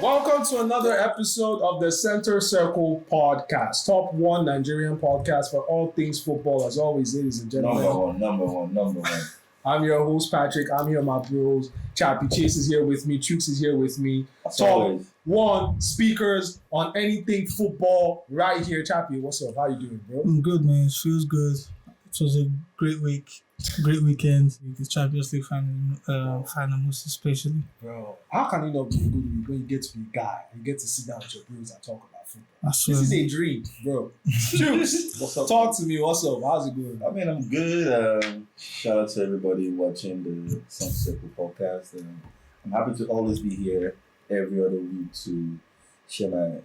Welcome to another episode of the CenterCirclePodcast, top one Nigerian podcast for all things football. As always, ladies and gentlemen. Number one. I'm your host, Patrick. I'm here with my bros. Chappie Chase is here with me. Troost is here with me. Top one speakers on anything football right here. Chappie, what's up? How you doing, bro? I'm good, man. It feels good. It was a great week. Great weekend. The Champions League final most especially. Bro, how can it not be a good week when you get to be a guy and you get to sit down with your bros and talk about football? I swear. This is a dream, bro. Troost, What's up? talk to me. What's up? How's it going? I mean, I'm good. Shout out to everybody watching the CenterCircle podcast. I'm happy to always be here every other week to share my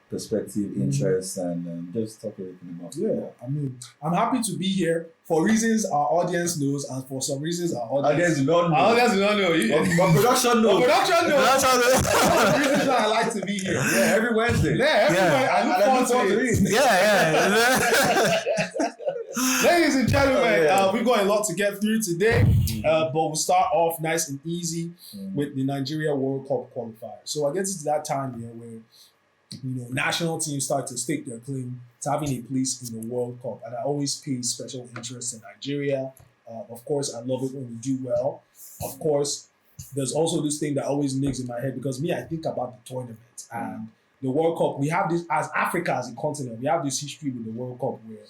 perspective, interests, and just talk everything about it. Yeah, I mean, I'm happy to be here for reasons our audience knows, and for some reasons our audience do not know. Our audience do not know. But production knows. Production knows. The reasons why I like to be here. Yeah, every Wednesday. I look forward to it. Ladies and gentlemen, we've got a lot to get through today, but we'll start off nice and easy with the Nigeria World Cup Qualifiers. So I get to that time here where national teams start to stake their claim to having a place in the World Cup, and I always pay special interest in Nigeria. Of course, I love it when we do well. Of course, there's also this thing that always lives in my head because I think about the tournament and the World Cup. We have this as Africa, as a continent. We have this history with the World Cup where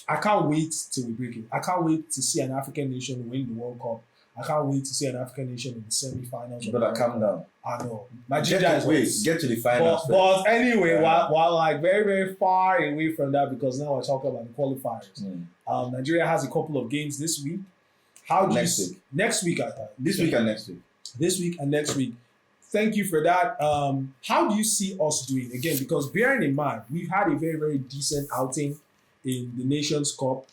I can't wait till we break it. I can't wait to see an African nation win the World Cup. I can't wait to see an African nation in the semi-finals. You better calm down. I know. My ginger is get to the finals. But anyway, while like very, very far away from that, because now we're talking about the qualifiers. Nigeria has a couple of games this week. Next week, I thought. This week and next week. This week and next week. Thank you for that. How do you see us doing? Again, because bearing in mind, we've had a very, very decent outing in the Nations Cup.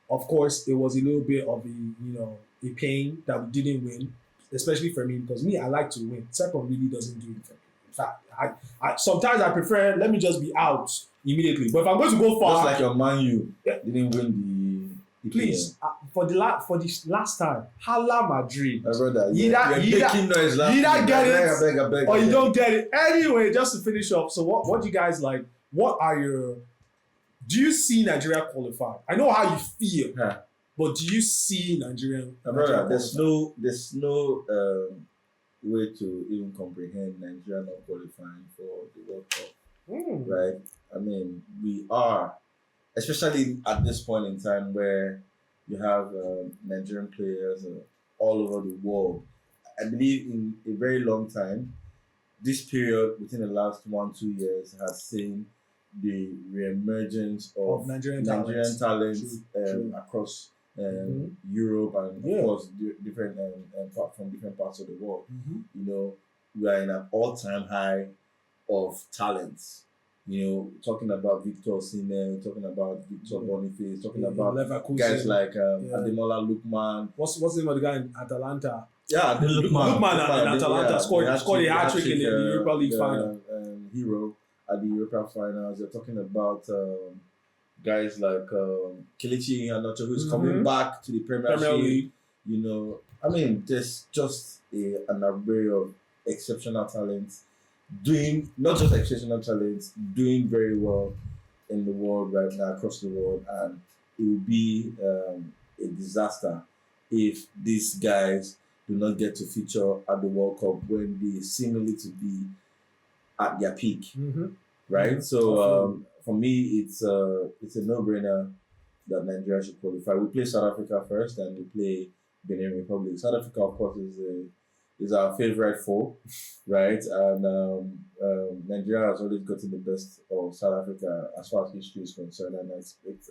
Of course, it was a little bit of a pain that we didn't win, especially for me, because I like to win. Sepon really doesn't do it for me. In fact, I sometimes I prefer, let me just be out immediately. But if I'm going to go far... Just like your Man U didn't win the please, for the last time, Hala Madrid. Brother, either get it or you don't get it. Anyway, just to finish up, so what do you guys like? What are your... Do you see Nigeria qualify? I know how you feel. But do you see Nigerian? Brother, there's no way to even comprehend Nigeria not qualifying for the World Cup, right? I mean, we are, especially at this point in time where you have Nigerian players all over the world. I believe in a very long time, this period within the last 1-2 years has seen the re-emergence of Nigerian talents across Europe and of course different from different parts of the world. We are in an all-time high of talents. Talking about Victor Osimhen, talking about Victor Boniface, talking about guys like Ademola Lookman. What's the name of the guy in Atalanta? Yeah, Lookman in Atalanta scored a hat-trick in the Europa League final. Hero at the Europa finals. They're talking about guys like Kelechi Iheanacho, who's coming back to the Premier League. I mean, there's just an array of exceptional talents doing very well in the world right now, across the world, and it would be a disaster if these guys do not get to feature at the World Cup when they seemingly to be at their peak, right? So for me, it's a no-brainer that Nigeria should qualify. We play South Africa first, and we play Benin Republic. South Africa, of course, is our favorite foe, right? And Nigeria has always gotten the best of South Africa as far as history is concerned, and I expect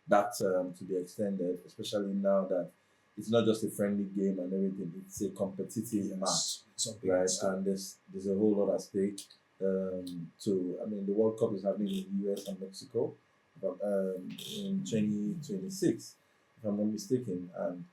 that to be extended, especially now that it's not just a friendly game and everything; it's a competitive match, right? And there's a whole lot at stake. The World Cup is happening in the US and Mexico in 2026, if I'm not mistaken. And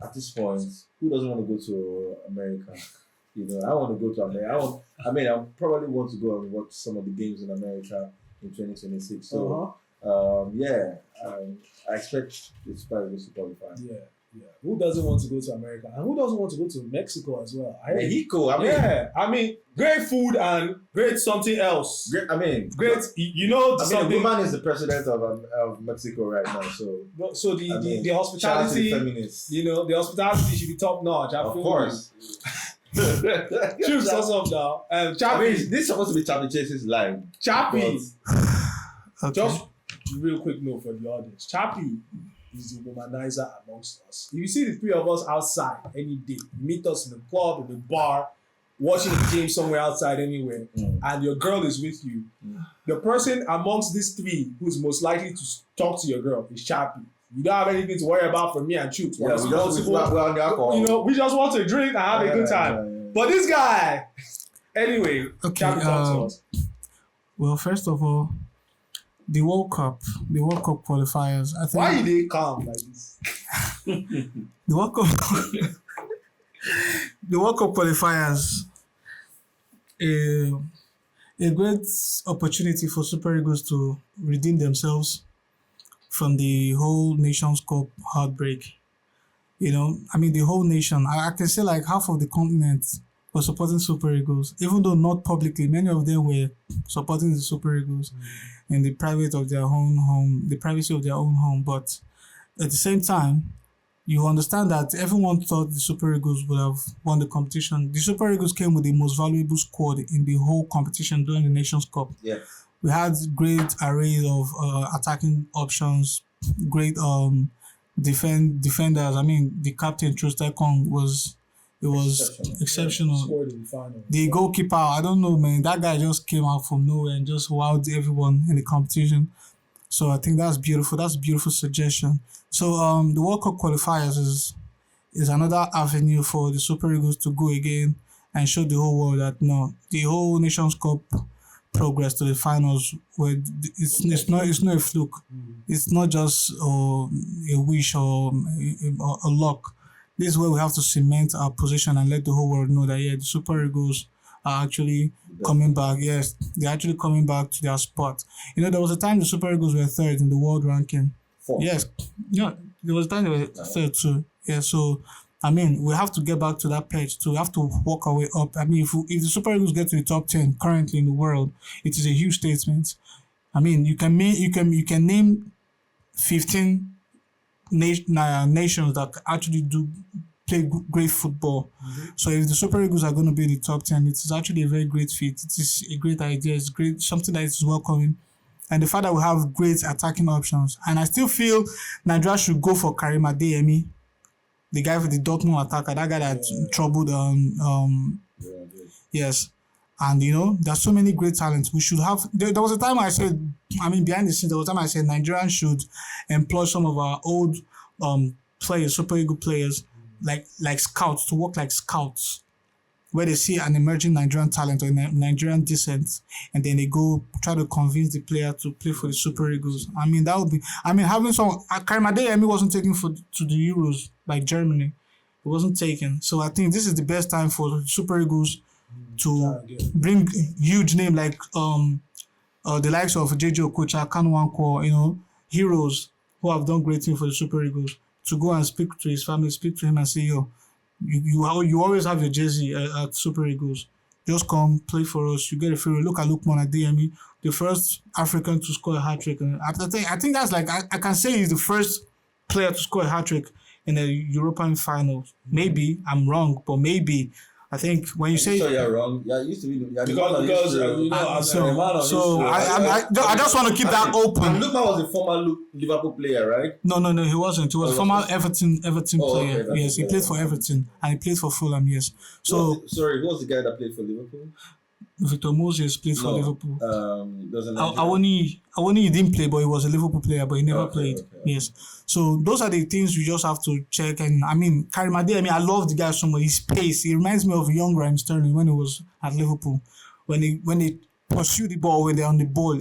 at this point, who doesn't want to go to America? I want to go to America. I probably want to go and watch some of the games in America in 2026. So, I expect the Super Eagles to qualify. Yeah. Yeah. Who doesn't want to go to America? And who doesn't want to go to Mexico as well? Mexico, I mean, great food and great something else. Great, something. Lookman is the president of Mexico right now, so the hospitality, the hospitality should be top notch. Of course. Troost, what's up now? Chappie. This is supposed to be Chappie Chase's line. Chappie. Okay. Just real quick note for the audience. Chappie is the womanizer amongst us. If you see the three of us outside any day, you meet us in the club, in the bar, watching the game somewhere outside anywhere, and your girl is with you, the person amongst these three who's most likely to talk to your girl is Chappie. You don't have anything to worry about for me and Troost. Yeah, we're on the alcohol. We just want to drink and have a good time. Yeah. But this guy, anyway, Chappie talk to us. Well, first of all, the World Cup qualifiers. I think. Why are they calm like this? The World Cup, the World Cup qualifiers, a great opportunity for Super Eagles to redeem themselves from the whole Nations Cup heartbreak. The whole nation. I can say like half of the continent were supporting Super Eagles, even though not publicly. Many of them were supporting the Super Eagles in the privacy of their own home. But at the same time, you understand that everyone thought the Super Eagles would have won the competition. The Super Eagles came with the most valuable squad in the whole competition during the Nations Cup. Yeah. We had great array of attacking options, great defenders. I mean, the captain Troost-Ekong was exceptional. Scored in the final. The goalkeeper, I don't know, man. That guy just came out from nowhere and just wowed everyone in the competition. So I think that's beautiful. That's a beautiful suggestion. So the World Cup qualifiers is another avenue for the Super Eagles to go again and show the whole world that no, the whole Nations Cup progress to the finals where it's not a fluke. It's not just a wish or a luck. This is where we have to cement our position and let the whole world know that the Super Eagles are actually coming back. Yes, they're actually coming back to their spot. There was a time the Super Eagles were third in the world ranking. Fourth. Yes, there was a time they were third too. Yeah, so we have to get back to that page too. We have to work our way up. If the Super Eagles get to the top 10 currently in the world, it is a huge statement. You can name 15 nations that actually do play great football. So if the Super Eagles are going to be in the top 10, it is actually a very great feat. It is a great idea. It's great, something that is welcoming. And the fact that we have great attacking options. And I still feel Nigeria should go for Karim Adeyemi, the guy for the Dortmund attacker, that guy that troubled yes. And there's so many great talents. We should have. There was a time I said, behind the scenes, there was a time I said Nigerians should employ some of our old players, Super Eagle players, like scouts, to work like scouts, where they see an emerging Nigerian talent or Nigerian descent, and then they go try to convince the player to play for the Super Eagles. That would be. Having some. Karim Adeyemi wasn't taken to the Euros by Germany. It wasn't taken. So I think this is the best time for Super Eagles to bring huge name like the likes of JJ Okocha, Kanu Nwankwo, heroes who have done great things for the Super Eagles, to go and speak to his family, speak to him and say, yo, you always have your jersey at Super Eagles. Just come play for us. You get a favor. Look at Lookman at DME, the first African to score a hat-trick. And I think that's like, I can say he's the first player to score a hat-trick in the European finals. Maybe I'm wrong, but maybe. I think when you say you're wrong, it used to be because I just want to keep that open. And Lookman was a former Liverpool player, right? No, he wasn't. He was a former Everton player. Okay, yes, he played for Everton and he played for Fulham. Yes. So who was the guy that played for Liverpool? Victor Moses played for Liverpool. Awoni he didn't play, but he was a Liverpool player, but he never played. Okay. Yes. So those are the things you just have to check. And Karim Adeyemi, I love the guy so much. His pace, he reminds me of young Raheem Sterling when he was at Liverpool. When they pursue the ball, when they're on the ball,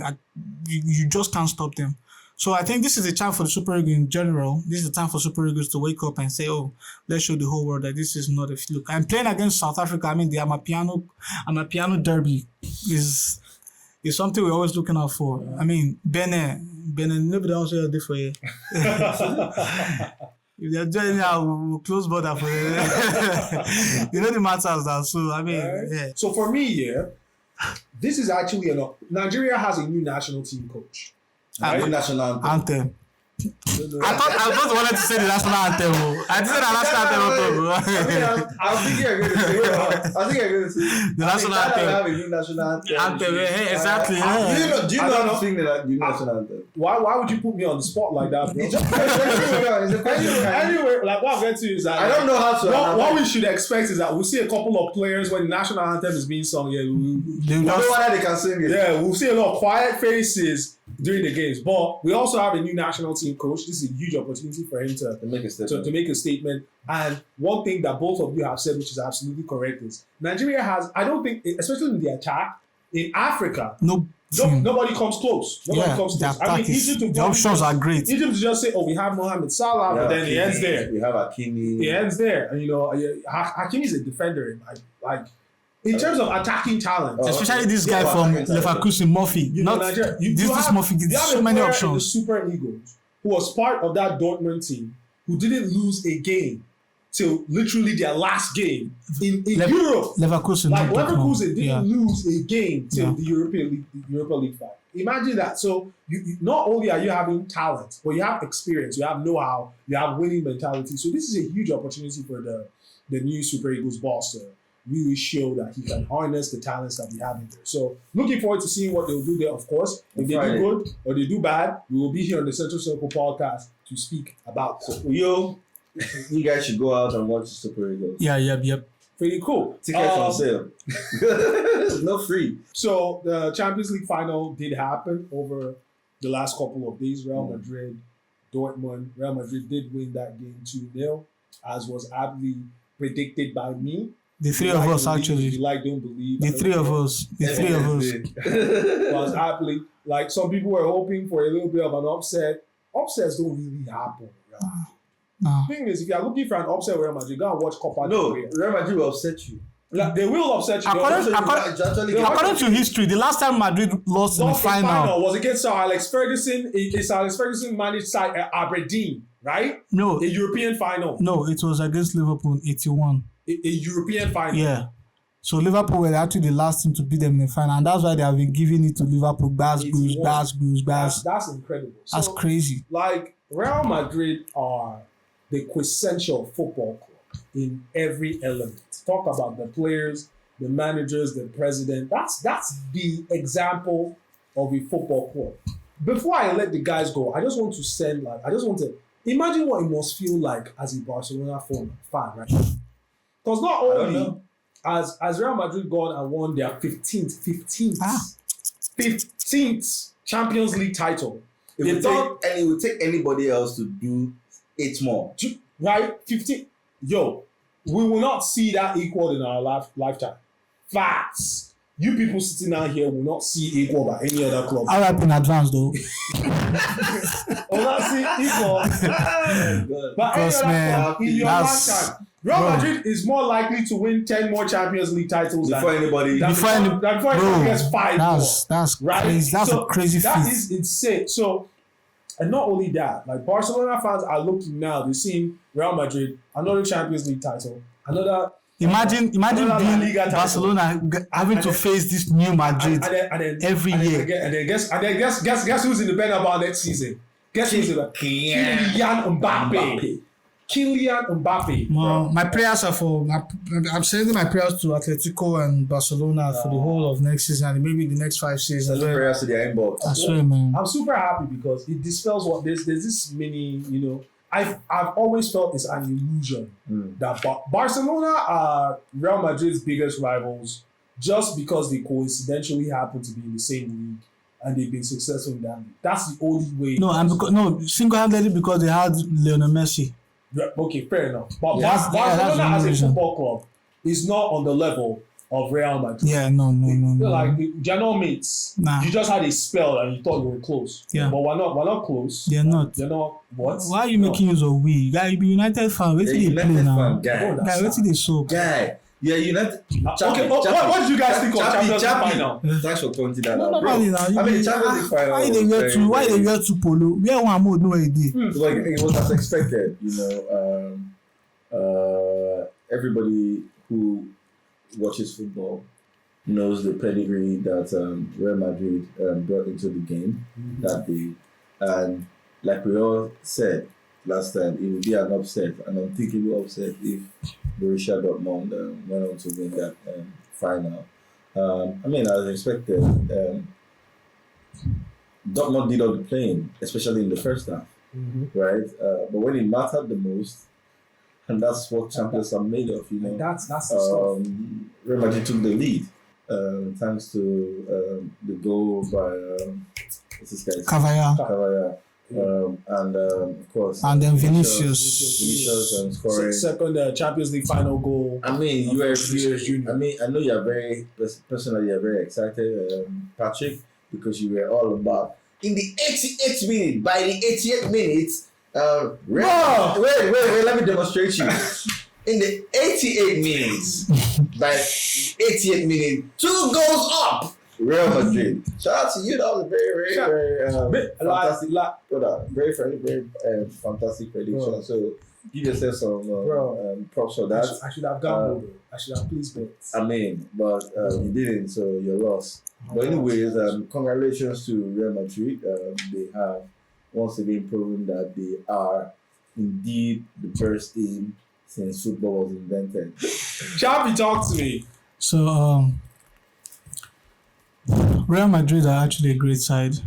you just can't stop them. So I think this is a time for the Super Eagles in general. This is a time for Super Eagles to wake up and say, oh, let's show the whole world that this is not a fluke. I'm playing against South Africa. The Amapiano derby is something we're always looking out for. Benin, nobody else here did for you. If they're doing that, we'll close border for them. You know the matters now. So I mean, Right. yeah. So for me, this is actually Nigeria has a new national team coach. Right? National Anthem. I thought wanted to say the national anthem. I did say the national anthem. I was thinking you're going to say The national anthem. have a new national anthem. Anthem, exactly. Do you I know don't how to sing the new national anthem? Why would you put me on the spot like that, bro? It's a question. Anyway, like what I'm getting to is that I don't know how to. what we should expect is that we'll see a couple of players when the national anthem is being sung. Yeah, I don't know whether they can sing it. yeah, we'll see a lot of quiet faces during the games. But we also have a new national team coach. This is a huge opportunity for him to make a statement. to make a statement. And one thing that both of you have said, which is absolutely correct, is Nigeria has, I don't think, especially in the attack, in Africa, nobody comes close. Nobody comes close. I mean, the options are great. Egypt just say, oh, we have Mohamed Salah, but then he ends there. We have Hakimi. He ends there. And, Hakimi is a defender. Like in terms of attacking talent. Especially this guy from Leverkusen, Murphy. This Murphy gives so many options. In the Super Eagles, who was part of that Dortmund team, who didn't lose a game till literally their last game in Europe. Leverkusen. Like Leverkusen didn't lose a game till the Europa League final. Imagine that. So you not only are you having talent, but you have experience, you have know-how, you have winning mentality. So this is a huge opportunity for the new Super Eagles boss to really show that he can harness the talents that we have in there. So looking forward to seeing what they'll do there, of course. If they do good or they do bad, we will be here on the Center Circle podcast to speak about that. So, you guys should go out and watch the Super Eagles. Yep. Pretty cool. Tickets on sale. Not free. So the Champions League final did happen over the last couple of days. Real Madrid, Dortmund. Real Madrid did win that game 2-0, as was aptly predicted by me. The three of us, actually. If you don't believe. The three of us. Was aptly, like some people were hoping for a little bit of an upset. Upsets don't really happen. No. The thing is, if you are looking for an upset with Real Madrid, go and watch Copa del Rey. Real Madrid will upset you. Like, they will upset you. According to history, the last time Madrid lost in the final was against Sir Alex Ferguson. Sir Alex Ferguson managed side Aberdeen, right? No. A European final. No, it was against Liverpool in 81. A European final. Yeah. So Liverpool were actually the last team to beat them in the final, and that's why they have been giving it to Liverpool. That's incredible. That's crazy. Like, Real Madrid are the quintessential football club in every element. Talk about the players, the managers, the president. That's the example of a football club. Before I let the guys go, I just want to imagine what it must feel like as a Barcelona fan, right? Because not only as Real Madrid gone and won their 15th Champions League title. It would take anybody else to do 8 more. Right? 15. Yo, we will not see that equal in our lifetime. Facts. You people sitting out here will not see equal by any other club. All right, in advance though. Will not see equal by any other club in your lifetime. Real Madrid is more likely to win 10 more Champions League titles before anybody gets 5 more. That's right? Crazy. That's a crazy feat. That is insane. So, and not only that, like Barcelona fans are looking now, they're seeing Real Madrid, another Champions League title, another. Imagine being Barcelona having to face this new Madrid every year. And then guess who's in the Bernabeu next season? Guess who's in the Kylian Mbappe. Kylian Mbappe. Well, my prayers are I'm sending my prayers to Atletico and Barcelona for the whole of next season and maybe the next 5 seasons. Sending prayers to their inbox. I swear, man. I'm super happy because it dispels what there's this mini, I've always felt it's an illusion that Barcelona are Real Madrid's biggest rivals just because they coincidentally happen to be in the same league and they've been successful in that league. That's the only way. Single-handedly because they had Lionel Messi. Okay, fair enough. But Barcelona as a football club is not on the level of Real Madrid. Yeah, no. Like, you're not mates. Nah. You just had a spell and you thought you were close. Yeah. But we're not close. They're not. They're not what? Why are you making use of we? Guy, you be United fan. Wait till they play now. Guy, wait till they soak. Guy, Yeah, United. Okay, what did you guys think of Champions League final? Thanks for pointing that out, No, bro. now. I mean, Champions League final. Why they wear two polo? Where one mode no idea. Like it was as expected, everybody who watches football knows the pedigree that Real Madrid brought into the game that day, and like we all said last time, it would be an upset, an unthinkable upset if Borussia Dortmund went on to win that final. I mean, as expected, Dortmund did all the playing, especially in the first half, right? But when it mattered the most, and that's what champions are made of, That's the stuff. Real Madrid took the lead, thanks to the goal by what's this guy's Cavaya. And of course, and then Vinicius scoring second Champions League final goal. I mean, I know you are very personally, you're very excited, Patrick, because you were all about in the 88th minute. By the 88th minute, wait, let me demonstrate you. In the 88 minutes, by 88th minute, 2 goals up. Real Madrid. Shout out to you. That was a very fantastic, very fantastic prediction. So give yourself some props for that. I should have gone. I should have pleased bet. I mean, but you didn't, so you're lost. But anyways, congratulations to Real Madrid. They have once again proven that they are indeed the best team since football was invented. Chappy, talk to me. So Real Madrid are actually a great side.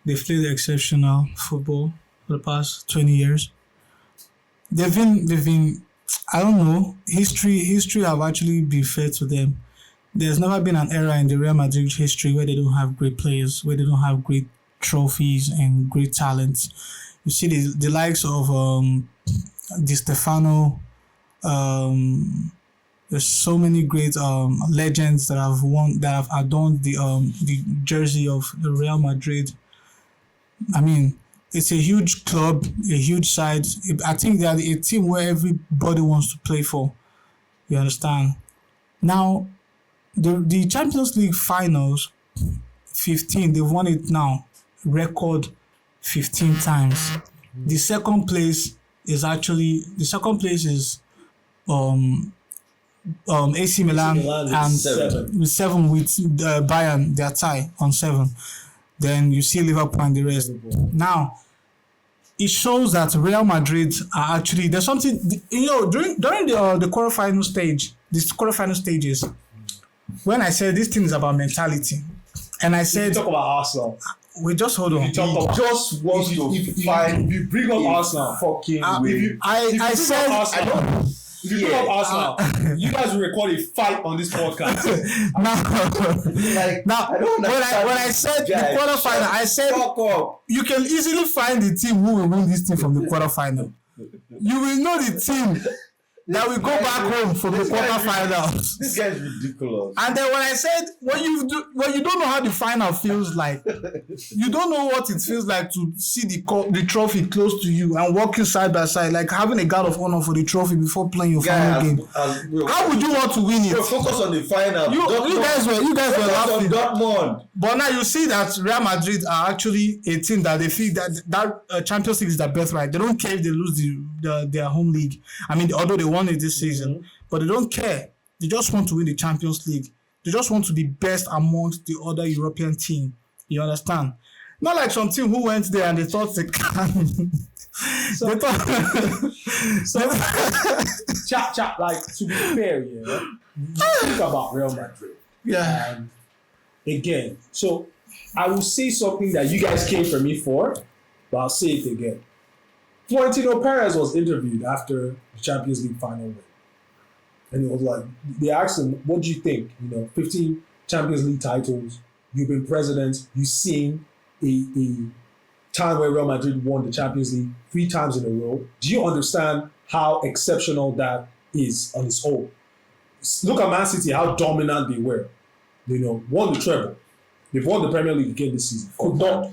They've played exceptional football for the past 20 years. They've been I don't know, history have actually been fair to them. There's never been an era in the Real Madrid history where they don't have great players, where they don't have great trophies and great talents. You see the likes of Di Stefano, there's so many great legends that have adorned the jersey of the Real Madrid. I mean, it's a huge club, a huge side. I think they are a team where everybody wants to play for. You understand? Now, the Champions League finals, 15, they've won it now, record 15 times. The second place is AC Milan and 7 with Bayern, their tie on 7. Then you see Liverpool and the rest. Now, it shows that Real Madrid are actually, there's something, during the quarterfinal stages, when I said this thing is about mentality, and I said, talk about Arsenal. We just hold on. If you bring up Arsenal, fucking I said. If you bring up Arsenal, you guys will record a fight on this podcast. Now, when I said the quarterfinal, I said you can easily find the team who will win this thing from the quarterfinal. You will know the team that will go back home for the quarterfinals. This guy is ridiculous. And then when I said when you don't know how the final feels like, you don't know what it feels like to see the trophy close to you and walking side by side, like having a guard of honor for the trophy before playing your final game. How would you want to win it? Focus on the final. You guys were laughing. Dortmund. But now you see that Real Madrid are actually a team that they feel that Champions League is their birthright. They don't care if they lose their home league. I mean, although they won it this season, but they don't care. They just want to win the Champions League. They just want to be best amongst the other European team. You understand? Not like some team who went there and they thought they can. Chat, like, to be fair, think about Real Madrid. Yeah. Again, so I will say something that you guys came for me for, but I'll say it again. Florentino Perez was interviewed after the Champions League final win. And it was like, they asked him, what do you think? 15 Champions League titles, you've been president, you've seen a time where Real Madrid won the Champions League 3 times in a row. Do you understand how exceptional that is on its own? Look at Man City, how dominant they were. Won the treble. They've won the Premier League again this season. Could not.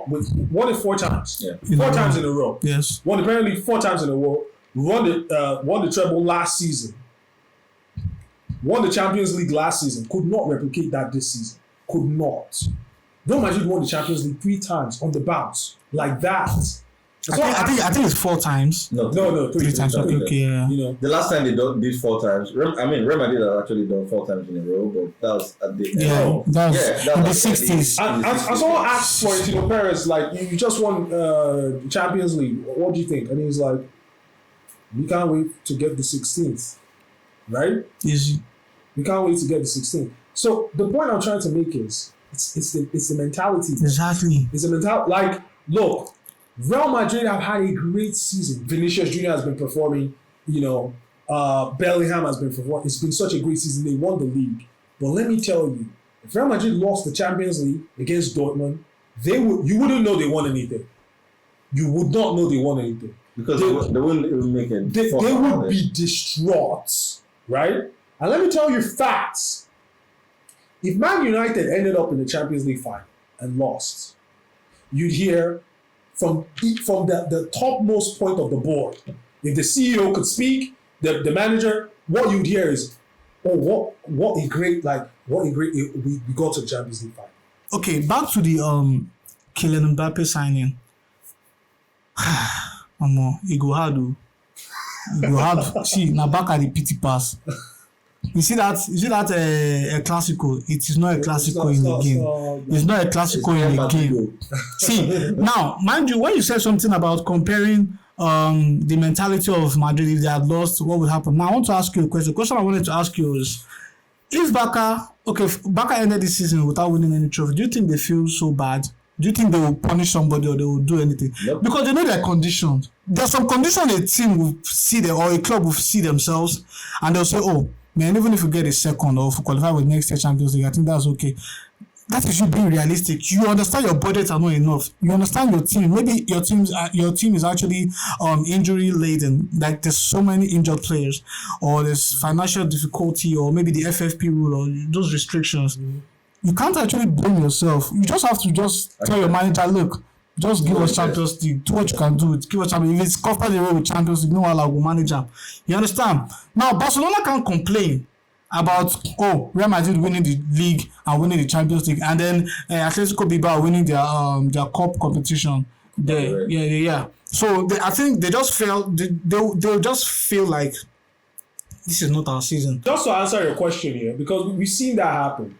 Won it 4 times. Yeah. 4 times in a row. Yes. Won the Premier League 4 times in a row. Won the treble last season. won the Champions League last season, could not replicate that this season. Could not. Real Madrid won the Champions League 3 times on the bounce, like that. I think it's 4 times. No, 3 times. Okay, yeah. You know, the last time they did 4 times. Real Madrid have actually done 4 times in a row, but that was at the that was in the 60s. And someone asked for it, Perez, like, you just won Champions League. What do you think? And he's like, we can't wait to get the 16th, right? Easy. We can't wait to get the 16th. So the point I'm trying to make is, it's the mentality. Exactly. It's a mentality. Like, look, Real Madrid have had a great season. Vinicius Jr. has been performing. You know, Bellingham has been performing. It's been such a great season. They won the league. But let me tell you, if Real Madrid lost the Champions League against Dortmund, you wouldn't know they won anything. You would not know they won anything. Because they wouldn't even make it. They would be distraught, right? And let me tell you facts. If Man United ended up in the Champions League final and lost, you'd hear from the topmost point of the board. If the CEO could speak, the manager, what you'd hear is, oh, what a great we got to the Champions League final. Okay, back to the Kylian Mbappe signing. It go hard. See, now back at the pity pass. You see that a Clasico? It is not a Clasico in the game. It's not a Clasico in the game. See, now, mind you, when you said something about comparing the mentality of Madrid, if they had lost, what would happen? Now, I want to ask you a question. The question I wanted to ask you is, if Barca ended this season without winning any trophy, do you think they feel so bad? Do you think they will punish somebody or they will do anything? Yep. Because they know their conditions. There's some condition a team will see them or a club will see themselves and they'll say, oh, man, even if you get a second or if you qualify with next year Champions League, I think that's okay. That is you being realistic. You understand your budgets are not enough. You understand your team. Maybe your team is actually injury laden. Like there's so many injured players, or there's financial difficulty, or maybe the FFP rule or those restrictions. Mm-hmm. You can't actually blame yourself. You just have to tell your manager, look, just give us Champions League. Do what you can do. Give us Champions League. If it's covered the way with Champions League, no one will manage them. You understand? Now, Barcelona can't complain about, Real Madrid winning the league and winning the Champions League, and then Atletico Bilbao winning their cup competition. Yeah. So I think they just feel they'll just feel like this is not our season. Just to answer your question here, because we've seen that happen.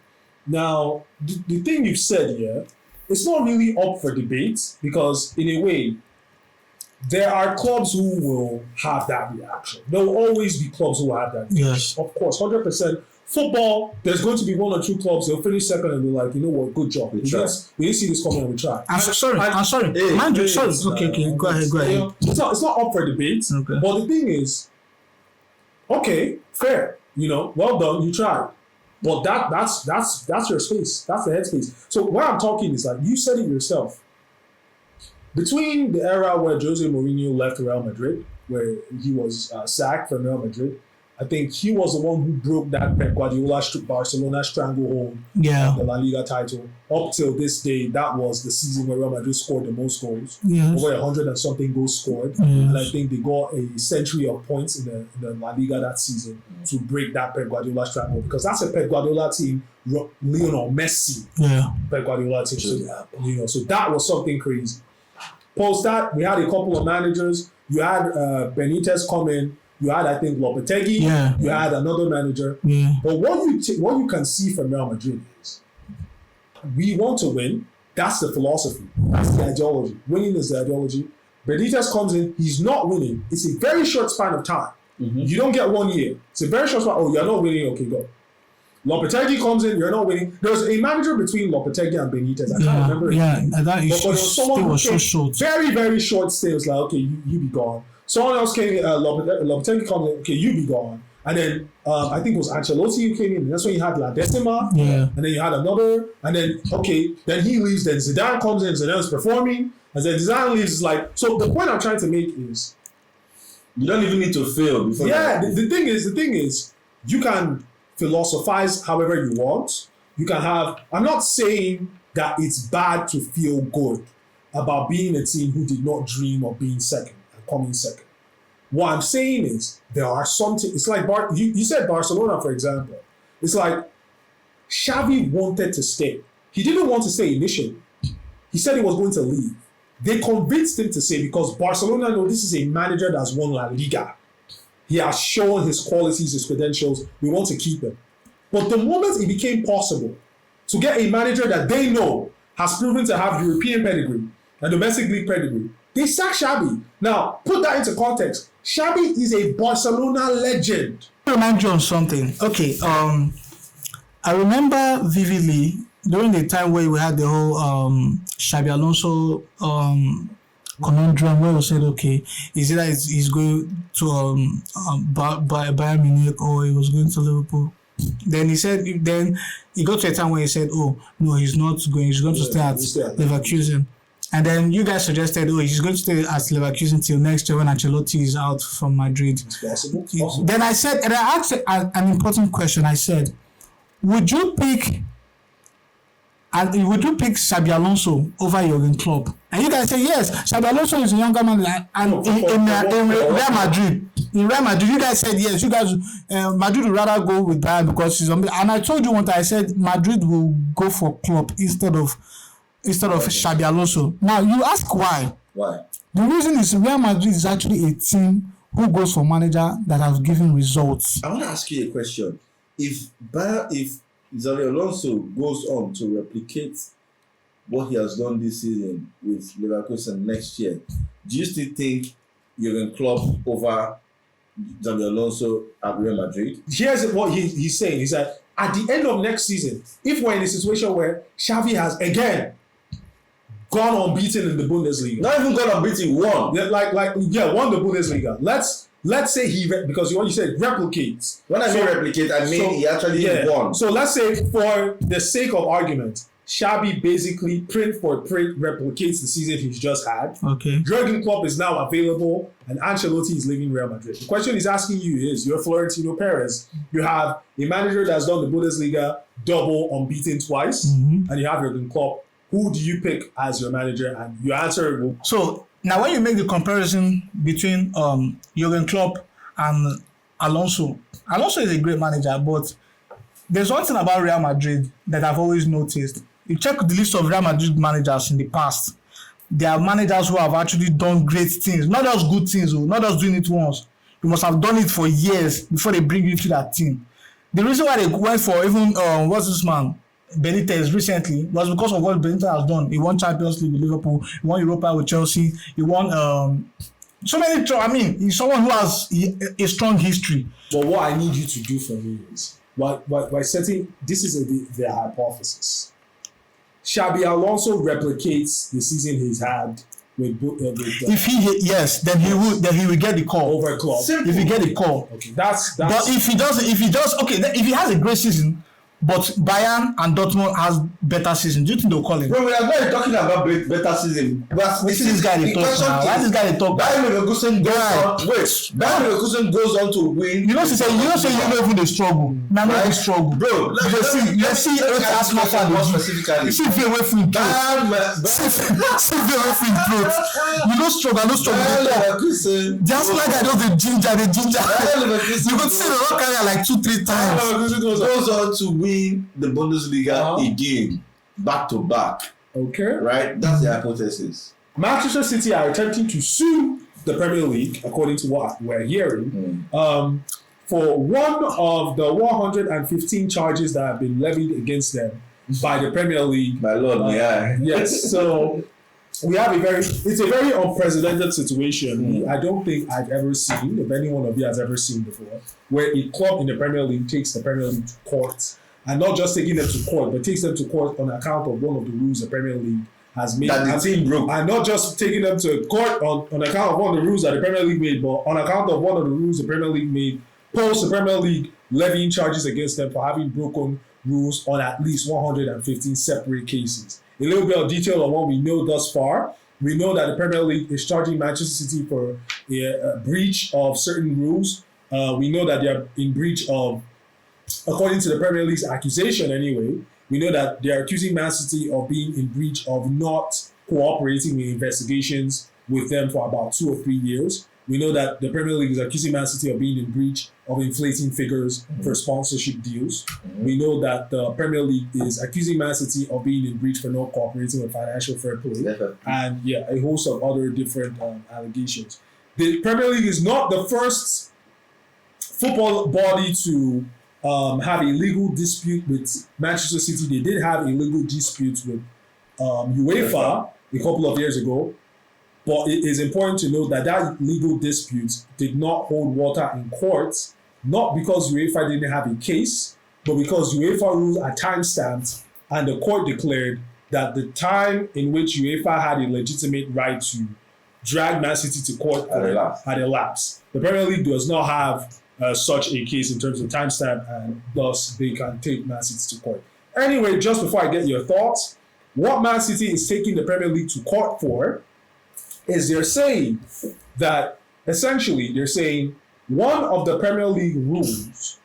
Now, the thing you've said here, it's not really up for debate because, in a way, there are clubs who will have that reaction. There will always be clubs who will have that reaction. Yes. Of course, 100%. Football, there's going to be 1 or 2 clubs, they'll finish second and be like, you know what, good job. We didn't see this coming and we tried. I'm sorry. Okay. Go ahead. You know, it's not up for debate. Okay. But the thing is, okay, fair. You know, well done, you tried. But that's your space. That's the headspace. So what I'm talking is like you said it yourself. Between the era where Jose Mourinho left Real Madrid, where he was sacked from Real Madrid, I think he was the one who broke that Pep Guardiola Barcelona stranglehold of the La Liga title. Up till this day, that was the season where Real Madrid scored the most goals. Yes. Over 100 and something goals scored. Yes. And I think they got a century of points in the La Liga that season to break that Pep Guardiola stranglehold. Because that's a Pep Guardiola team, Lionel Messi. Yeah. Pep Guardiola team. So that was something crazy. Post that, we had a couple of managers. You had Benitez come in. You had, I think, Lopetegui. Yeah. You had another manager. Yeah. But what you can see from Real Madrid is we want to win. That's the philosophy. That's the ideology. Winning is the ideology. Benitez comes in. He's not winning. It's a very short span of time. Mm-hmm. You don't get 1 year. It's a very short span. Oh, you're not winning. Okay, go. Lopetegui comes in. You're not winning. There's a manager between Lopetegui and Benitez. I can't remember. Yeah, that is. But there was someone who so short. Very, very short stay. It was like, okay, you be gone. Someone else came in, Lopetegui comes in, okay, you be gone. And then I think it was Ancelotti who came in, and that's when you had La Decima, and then you had another, and then, okay, then he leaves, then Zidane comes in, Zidane's performing, and then Zidane leaves, it's like, so the point I'm trying to make is, you don't even need to fail before. Yeah, the thing is, you can philosophize however you want. You can have, I'm not saying that it's bad to feel good about being a team who did not dream of being second. Coming second. What I'm saying is there are something. It's like you said Barcelona, for example. It's like Xavi wanted to stay. He didn't want to stay initially. He said he was going to leave. They convinced him to stay because Barcelona know this is a manager that's won La Liga. He has shown his qualities, his credentials. We want to keep him. But the moment it became possible to get a manager that they know has proven to have European pedigree and domestic league pedigree, they sacked Xavi. Now, put that into context. Xavi is a Barcelona legend. I remind you on something. Okay, I remember vividly during the time where we had the whole Xabi Alonso conundrum where we said, okay, is it that he's going to Bayern Munich or he was going to Liverpool? Then he got to a time where he said, oh, no, he's not going. He's going to stay at Leverkusen. And then you guys suggested, oh, he's going to stay at Leverkusen till next year when Ancelotti is out from Madrid. It's possible. Then I said, and I asked an important question. I said, would you pick Xabi Alonso over Jurgen Klopp? And you guys say yes. Xabi Alonso is a younger man, and in Real Madrid. In Real Madrid, you guys said yes. You guys, Madrid would rather go with Bayern because he's on. And I told you one time, I said Madrid will go for Klopp instead of Xabi Alonso. Now you ask why? Why? The reason is Real Madrid is actually a team who goes for manager that have given results. I want to ask you a question. If Xabi Alonso goes on to replicate what he has done this season with Leverkusen next year, do you still think Jurgen Klopp over Xabi Alonso at Real Madrid? Here's what he's saying. He said, at the end of next season, if we're in a situation where Xavi has, again, gone unbeaten in the Bundesliga. Not even gone unbeaten, won. Won the Bundesliga. Let's say because what you said, replicates. When I say replicate, I mean he actually won. So let's say for the sake of argument, Xabi basically print for print replicates the season he's just had. Okay. Jurgen Klopp is now available and Ancelotti is leaving Real Madrid. The question he's asking you is, you're Florentino Perez. You have a manager that's done the Bundesliga double unbeaten twice, and you have Jurgen Klopp. Who do you pick as your manager? And your answer will... So now when you make the comparison between Jurgen Klopp and Alonso is a great manager, but there's one thing about Real Madrid that I've always noticed. You check the list of Real Madrid managers in the past, there are managers who have actually done great things, not just good things, not just doing it once. You must have done it for years before they bring you to that team. The reason why they went for even, what's this man? Benitez recently was because of what Benitez has done. He won Champions League with Liverpool, he won Europa with Chelsea, he won so many. I mean, he's someone who has a strong history. But what I need you to do for me is by setting this is the hypothesis. Xabi Alonso replicates the season he's had with if he will get the call over Klopp. If he get the call, okay, that's. But if he has a great season, but Bayern and Dortmund has better season, do you think they'll call him? Bro, we are not talking about better season. This guy they talk now. Why this guy they talk? Bayern Leverkusen goes on to win. You know even the struggle. Now not the struggle, bro. Let's see Arsenal fan specifically. You see if away from you know struggle. Bayern Leverkusen. The Arsenal guy does the ginger. You could see the rock carrier like 2-3 times. Bayern Leverkusen goes on to win the Bundesliga again, back to back. Okay. Right? That's the hypothesis. Manchester City are attempting to sue the Premier League, according to what we're hearing, for one of the 115 charges that have been levied against them by the Premier League. My lord, yes. So we have it's a very unprecedented situation. I don't think I've ever seen, if any one of you has ever seen before, where a club in the Premier League takes the Premier League to court, and not just taking them to court, but takes them to court on account of one of the rules the Premier League has made. That the team broke. And not just taking them to court on account of one of the rules that the Premier League made, but on account of one of the rules the Premier League made, post the Premier League levying charges against them for having broken rules on at least 115 separate cases. A little bit of detail on what we know thus far. We know that the Premier League is charging Manchester City for a breach of certain rules. We know that they are in breach of, according to the Premier League's accusation anyway, we know that they are accusing Man City of being in breach of not cooperating with investigations with them for about 2 or 3 years. We know that the Premier League is accusing Man City of being in breach of inflating figures for sponsorship deals. We know that the Premier League is accusing Man City of being in breach for not cooperating with financial fair play. And a host of other different allegations. The Premier League is not the first football body to have a legal dispute with Manchester City. They did have a legal dispute with UEFA a couple of years ago. But it is important to note that that legal dispute did not hold water in court, not because UEFA didn't have a case, but because UEFA rules are time-stamped, and the court declared that the time in which UEFA had a legitimate right to drag Man City to court had elapsed. The Premier League does not have such a case in terms of timestamp, and thus they can take Man City to court. Anyway, just before I get your thoughts, what Man City is taking the Premier League to court for is they're saying that, essentially, they're saying one of the Premier League rules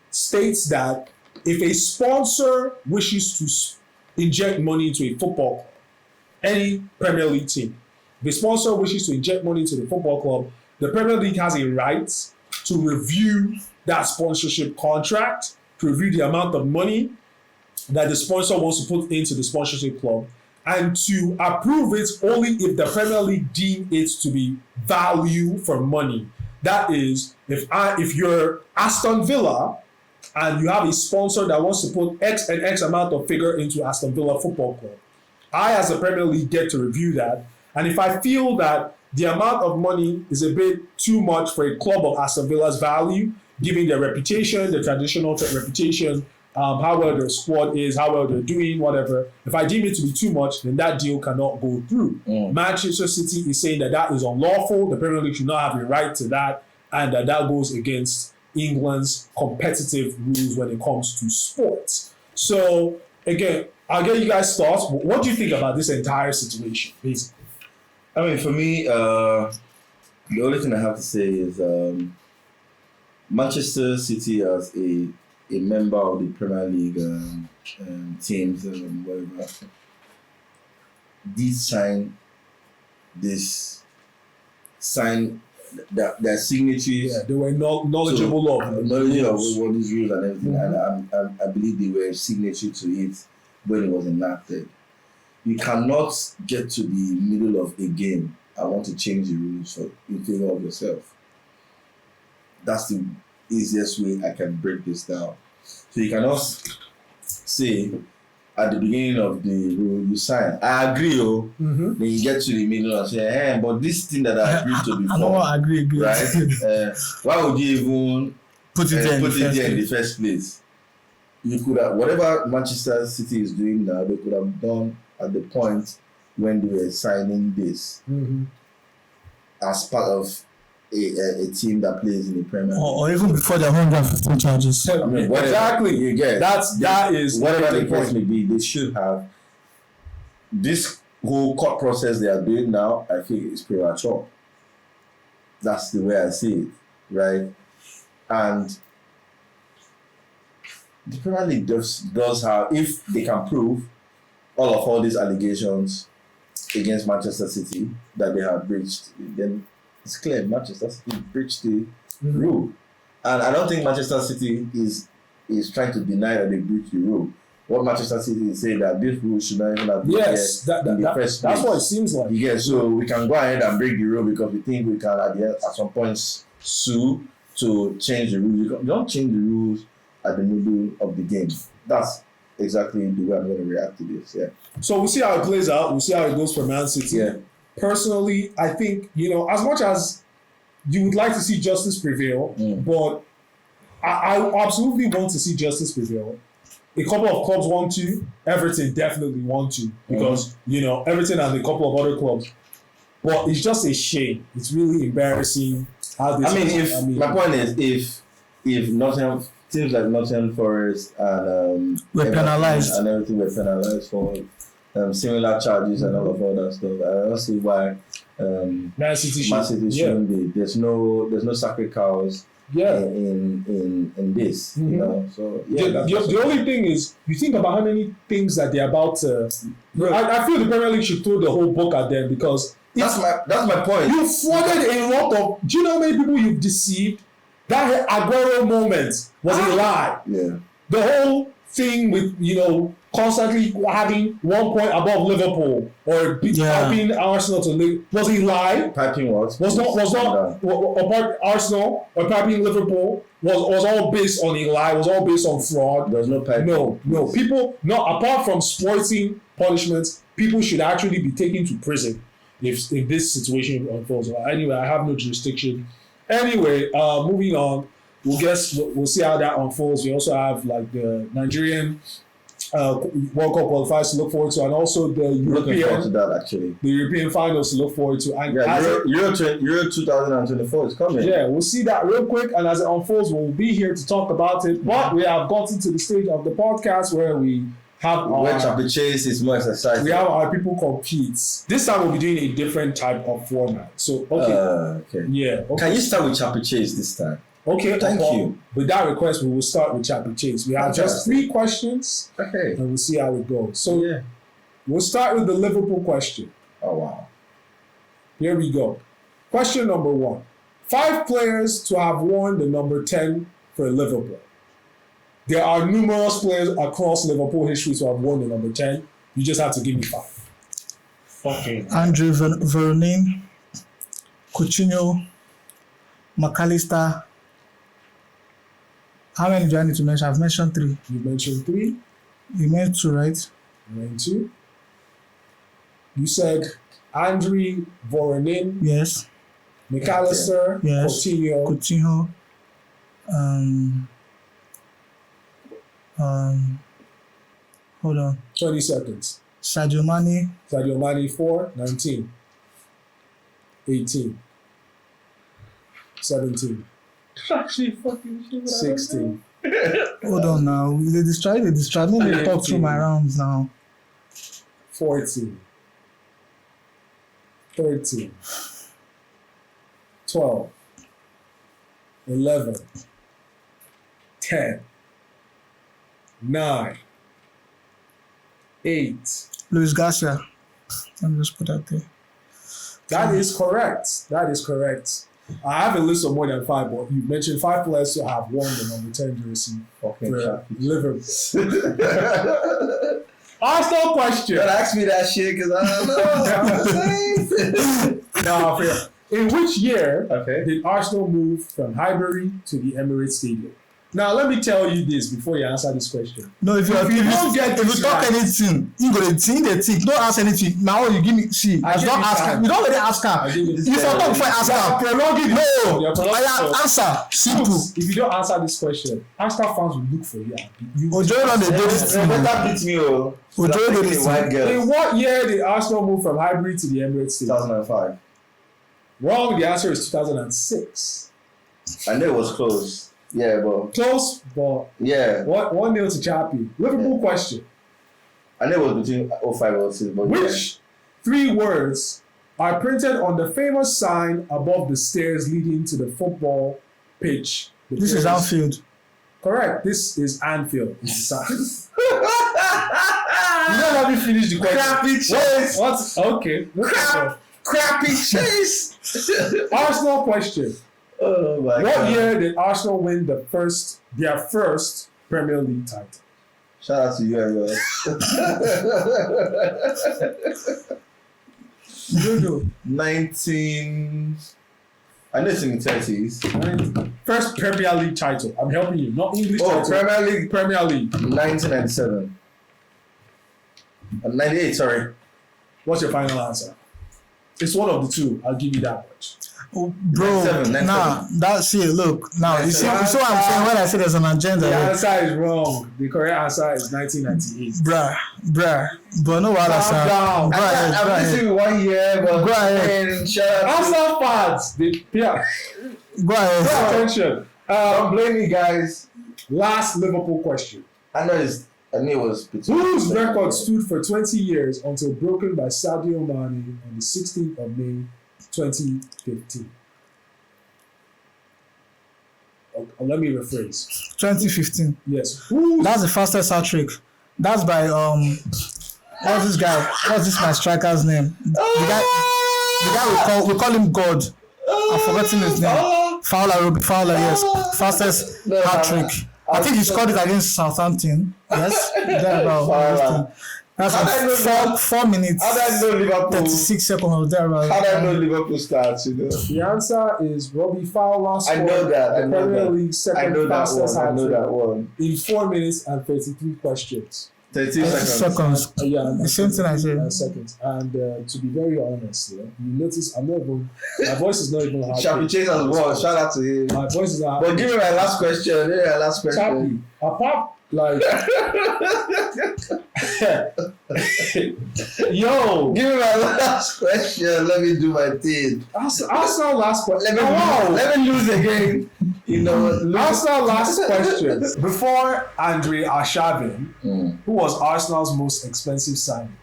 states that if a sponsor wishes to inject money into a football club, any Premier League team, if a sponsor wishes to inject money into the football club, the Premier League has a right to review that sponsorship contract, to review the amount of money that the sponsor wants to put into the sponsorship club, and to approve it only if the Premier League deem it to be value for money. That is, if you're Aston Villa and you have a sponsor that wants to put X and X amount of figure into Aston Villa Football Club, I as a Premier League get to review that. And if I feel that the amount of money is a bit too much for a club of Aston Villa's value, given their reputation, their traditional reputation, how well their squad is, how well they're doing, whatever. If I deem it to be too much, then that deal cannot go through. Manchester City is saying that is unlawful. The Premier League should not have a right to that, and that goes against England's competitive rules when it comes to sports. So, again, I'll get you guys' thoughts. What do you think about this entire situation, basically? I mean, for me, the only thing I have to say is Manchester City as a member of the Premier League teams and whatever, did sign their signatories. Yeah, they were knowledgeable of what these rules and everything, and I believe they were signatory to it when it was enacted. You cannot get to the middle of a game and want to change the rules in favor of yourself. That's the easiest way I can break this down. So you cannot say at the beginning of the rule you sign, I agree, then you get to the middle and say, hey, but this thing that I agreed to before, I don't agree. Right? Why would you even put it there in the first place? You could have, whatever Manchester City is doing now, they could have done at the point when they were signing this as part of a team that plays in the Premier League. Or even before the 115 charges. I mean, exactly. You get that is whatever the case may be, they should have. This whole court process they are doing now, I think is premature. That's the way I see it, right? And the Premier League does have, if they can prove all these allegations against Manchester City that they have breached, then it's clear Manchester City breached the rule. And I don't think Manchester City is trying to deny that they breached the rule. What Manchester City is saying that this rule should not even have been there in the first place. That's what it seems like. Yeah, so we can go ahead and break the rule because we think we can at some point sue to change the rules. You don't change the rules at the middle of the game. That's exactly the way I'm going to react to this. Yeah. So we'll see how it plays out. We'll see how it goes for Man City. Yeah. Personally, I think, as much as you would like to see justice prevail, but I absolutely want to see justice prevail. A couple of clubs want to. Everton definitely want to because, Everton and a couple of other clubs. But it's just a shame. It's really embarrassing how this my point is, if Nottingham, teams like Nottingham Forest and were penalized and everything were penalized for similar charges and all that stuff, I don't see why Man City shouldn't be. There's no sacred cows in this, So the only thing is, you think about how many things that they're about to. I feel the Premier League should throw the whole book at them because That's my point. You flooded a lot of. Do you know how many people you've deceived? That Aguero moment was a lie. Yeah. The whole thing with constantly having 1 point above Liverpool or piping Arsenal to league was a lie. Piping what? Was not apart Arsenal or piping Liverpool was all based on a lie. Was all based on fraud. There's no piping. No. People apart from sporting punishments, people should actually be taken to prison if this situation unfolds. Anyway, I have no jurisdiction. Anyway, moving on. We'll see how that unfolds. We also have like the Nigerian World Cup qualifiers to look forward to, and also the European finals to look forward to. And Euro 2024 is coming. Yeah, we'll see that real quick, and as it unfolds, we'll be here to talk about it. But we have gotten to the stage of the podcast where we have where Chappie Chase is more exercise. We have our people compete. This time we'll be doing a different type of format. So okay. Yeah. Okay. Can you start with Chappie Chase this time? Okay, thank you. With that request, we will start with Chappie Chase. We have just 3 questions. Okay. And we'll see how it goes. So we'll start with the Liverpool question. Oh wow. Here we go. Question number 1. 5 players to have worn the number 10 for Liverpool. There are numerous players across Liverpool history to have worn the number 10. You just have to give me 5. Okay. Andre Vernon, Coutinho, McAllister. How many do I need to mention? I've mentioned 3. You mentioned 3. You meant 2, right? You meant 2. You said Andre Voronin. Yes. McAllister. Yes. Coutinho. Hold on. 20 seconds. Sadio Mane 4, 19. 18. 17. 16. Hold on now. They distract. Let me talk through my rounds now. 14. 13. 12. 11. 10. 9. 8. Luis Garcia. Let me just put that there. That is correct. I have a list of more than 5, but you mentioned 5 players to have worn the number 10 jersey for Liverpool. Arsenal question. Don't ask me that shit because I don't know. No, fair. In which year did Arsenal move from Highbury to the Emirates Stadium? Now, let me tell you this before you answer this question. No, if you talk anything, you go to think the thing. Don't ask anything. Now you give me see. I don't ask her. You don't let it ask her. If you talk before I ask her, no. I answer simple. If you don't answer this question, Arsenal fans will look for you. Ojo don't do this thing. Better beat me, oh. Ojo do this thing. In what year did Arsenal move from Highbury to the Emirates Stadium? 2005. Wrong. The answer is 2006. I knew it was close. Yeah, but close, but 1-0 to Chappie. Liverpool question. I know it was between 05 and 06, but which 3 words are printed on the famous sign above the stairs leading to the football pitch? This is Anfield. Correct. This is Anfield. You don't let me finish the question. Crappy chase. What? Okay. Crappy chase. Arsenal question. Oh my God. What year did Arsenal win their first Premier League title? Shout out to you and yours. 19. I know it's in the 30s. First Premier League title. I'm helping you. Not English title. Premier League. 1997. 98, sorry. What's your final answer? It's one of the 2. I'll give you that much. Oh, bro, 97. Nah, that's it. Look, now you see what I'm saying when I say there's an agenda. The answer is wrong. The correct answer is 1998. Bruh. But no what calm down. I'm missing 1 year, but go ahead. Arsenal fans, go ahead. Pay attention. Don't blame me, guys. Last Liverpool question. I knew it was between. Whose record stood for 20 years until broken by Sadio Mane on the 16th of May, 2015. Let me rephrase. 2015. Yes. That's the fastest hat trick. That's by what's this guy? What's this my striker's name? The guy. The guy we call him God. I've forgotten his name. Fowler, Robbie Fowler, yes. Fastest hat trick. I think he scored it against Southampton. Yes. Thereabout. That's like 4 minutes. How do I know Liverpool? 36 seconds or thereabout. How do I know Liverpool starts? You know. The answer is Robbie Fowler. I know that. I know Premier that. League second I know that fastest one. I hat know trick that one. in 4 minutes and 33 questions. 32 seconds. Yeah, The same thing I said. Seconds. And to be very honest, you notice I'm not even. My voice is not even hard. Chappie Chase has won. Shout out to him. My voice is not. But give me my last question. Chappie, apart like. Yo, give me my last question. Let me do my thing. Arsenal last question. Let me lose again. You know, Arsenal last question. Before Andre Arshavin, who was Arsenal's most expensive signing?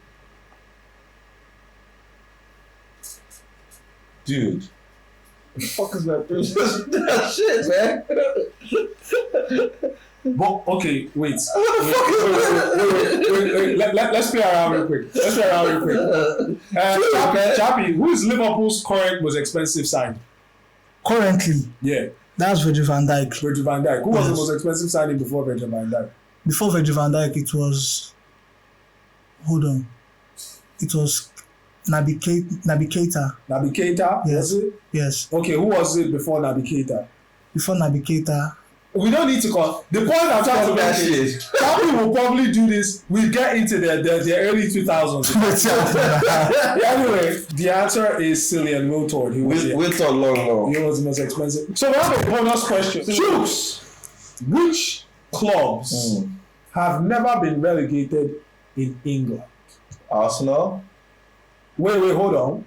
Dude. The fuck is that? That shit, man. But okay, wait. Let's play around real quick. Chappie, who is Liverpool's current most expensive signing? Currently, yeah, that's Virgil van Dijk. Virgil van Dijk. Who was the most expensive signing before Virgil van Dijk? Before Virgil van Dijk, it was. Hold on. It was Naby Keita. Naby Keita, yes. Was it? Yes. Okay, who was it before Naby Keita? Before Naby Keita. We don't need to call. The point I'm trying to make is Chappie will probably do this. We get into the early 2000s. Anyway, the answer is Cillian Wiltord. Wiltord long. He was the most expensive. So we have a bonus question. Choose which clubs have never been relegated in England? Arsenal. Wait, hold on.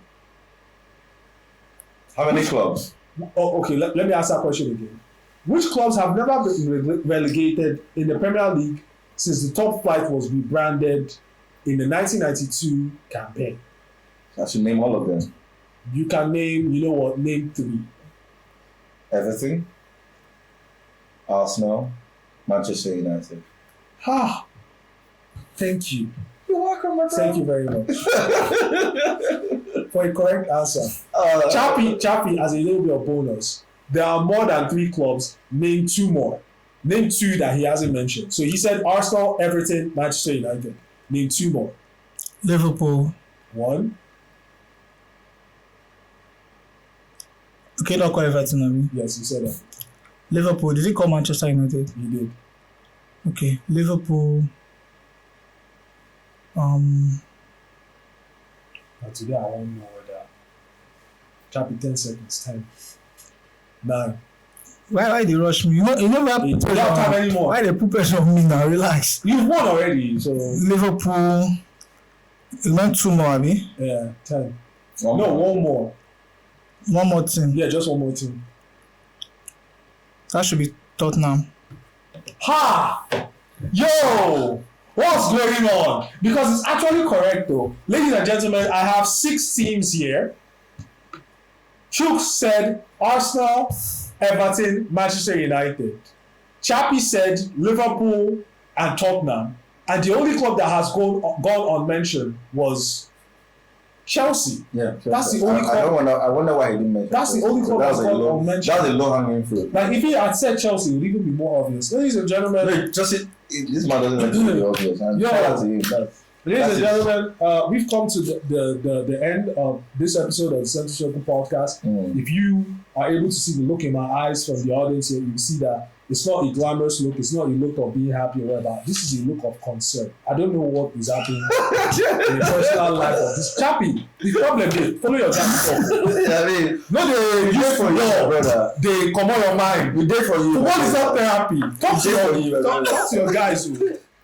How many clubs? Oh, okay, let me ask that question again. Which clubs have never been relegated in the Premier League since the top flight was rebranded in the 1992 campaign? I should name all of them. You can name, name 3. Everton, Arsenal, Manchester United. Thank you. You're welcome, my friend. Thank you very much. For a correct answer. Chappie, as a little bit of bonus, there are more than 3 clubs. Name 2 more. Name 2 that he hasn't mentioned. So he said Arsenal, Everton, Manchester United. Name 2 more. Liverpool. 1. Okay, don't call Everton on me. Yes, you said that. Liverpool. Did he call Manchester United? He did. Okay, Liverpool. Today I won't know whether. Chappie, 10 seconds. 10. 9. Why they rush me? You never have You don't have time anymore. Why they put pressure on me now? Relax. You've won already, so. Liverpool. You want 2 more, Abi? Yeah, 10. One more. One more team. Yeah, just one more team. That should be Tottenham. Ha! Yo! What's going on? Because it's actually correct though. Ladies and gentlemen, I have 6 teams here. Chuk said Arsenal, Everton, Manchester United. Chappie said Liverpool and Tottenham. And the only club that has gone unmentioned was Chelsea. Yeah, that's the only club. I wonder why he didn't mention. That's the only club that's gone unmentioned. That's a low-hanging fruit. Like if he had said Chelsea, it would even be more obvious. Ladies and gentlemen, this man doesn't mention the obvious. Ladies and gentlemen, we've come to the end of this episode of the CenterCircle Podcast. If you are able to see the look in my eyes from the audience here, you see that it's not a glamorous look. It's not a look of being happy or whatever. This is a look of concern. I don't know what is happening in the personal life of this Chappie. The problem is, follow your Chappie. No, they use for you, brother. They come on your mind. We there for you. So what is that therapy? Talk to your guys.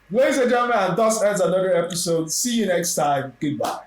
Ladies and gentlemen, and thus ends another episode. See you next time. Goodbye.